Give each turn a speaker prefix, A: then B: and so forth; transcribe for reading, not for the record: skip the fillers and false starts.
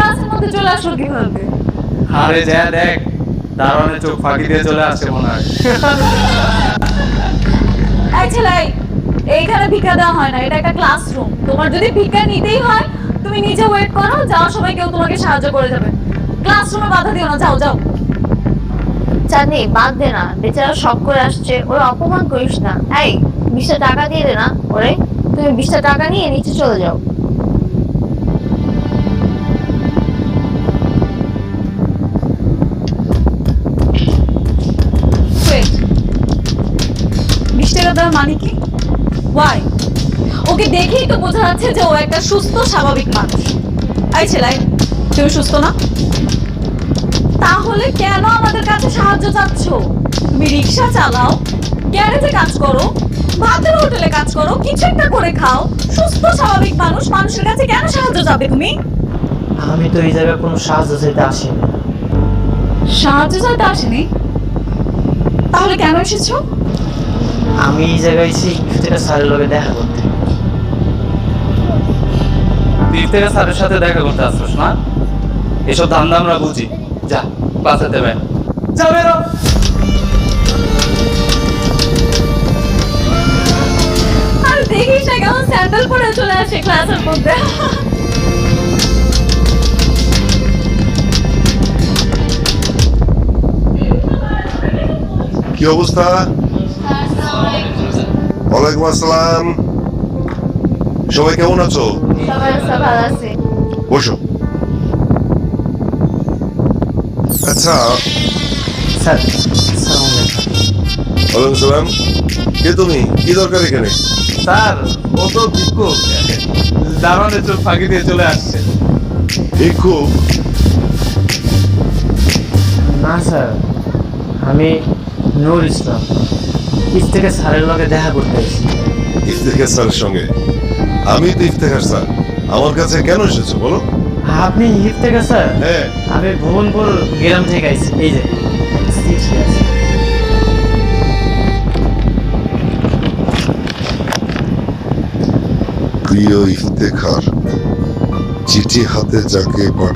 A: ক্লাসের মধ্যে চলে আসলো কিভাবে?
B: আরে যা দেখ, দারোয়ানের চোখ ফাঁকি দিয়ে চলে আসছে মনে হয়।
A: এই ছেলে, এইখানে ভিক্ষা দেওয়া হয় না, এটা একটা ক্লাসরুম। তোমার যদি ভিক্ষা নিতেই হয় তুমি নিচে ওয়েট করো, যাওয়ার সময় কেউ তোমাকে সাহায্য করে যাবে। ক্লাসরুমে বাধা দিও না, যাও যাও।
C: চাঁদনি বাদ দে না, বেচারা শখ করে আসছে, ওরা অপমান করিস না। এই 20টা টাকা দিয়ে দে না ওরে। তুমি 20টা টাকা নিয়ে নিচে চলে যাও।
A: ওয়েট, 20 টাকা দেওয়ার মানে কি? ওয়াই? ওকে দেখেই তো বোঝা যাচ্ছে যে ও একটা সুস্থ স্বাভাবিক মানুষ। এই ছেলে, তুমি সুস্থ না? তাহলে কেন আমাদের কাছে সাহায্য চাচ্ছ? তুমি রিক্সা চালাও, গ্যারেজে কাজ করো, ভাতের হোটেলে কাজ করো, কিছু একটা করে খাও। সুস্থ স্বাভাবিক মানুষ, মানুষের কাছে কেন সাহায্য চাবে তুমি?
D: আমি তো এই জায়গায় কোনো সাহায্য চাইতে আসিনি।
A: সাহায্য চাইতে আসেনি? তাহলে কেন এসেছো?
D: আমি এই জায়গায় এসে ইফতেখার স্যারের লগে দেখা করতে।
B: তুই থেকে স্যারের সাথে দেখা করতে আসছিস না? এসব ধান্দা আমরা বুঝি। যা ক্লাসে দেবে, যা বেরো।
A: আর দেখিস না কেমন স্যান্ডেল পরে চলে আসে ক্লাসের মধ্যে।
E: কি অবস্থা? ওয়ালাইকুম আসসালাম। সবাই কেমন আছো?
C: সবাই সব ভালো আছে।
E: বসো। আচ্ছা,
D: স্যার আসসালামু আলাইকুম।
E: ওয়ালাইকুম সালাম। কে তুমি? কি দরকার এখানে?
B: স্যার, ও তো ভিক্ষুক, দারোয়ানের চোখ ফাঁকি দিয়ে চলে আসছে।
E: ভিক্ষুক?
D: না স্যার, আমি নূর ইসলাম, ইফতেখার স্যারের লগে দেখা করতে এসেছি।
E: ইফতেখার স্যারের সঙ্গে? আমি তো ইফতেখার স্যার। আমার কাছে কেন এসেছো বলো?
D: আপনি ইফতেখার স্যার?
E: হ্যাঁ।
D: আমি ভুবনপুর গ্রাম থেকে আইছি। এই যে চিঠি আছে।
E: প্রিয় ইফতেখার, চিঠি হাতে যাকে পাঠাও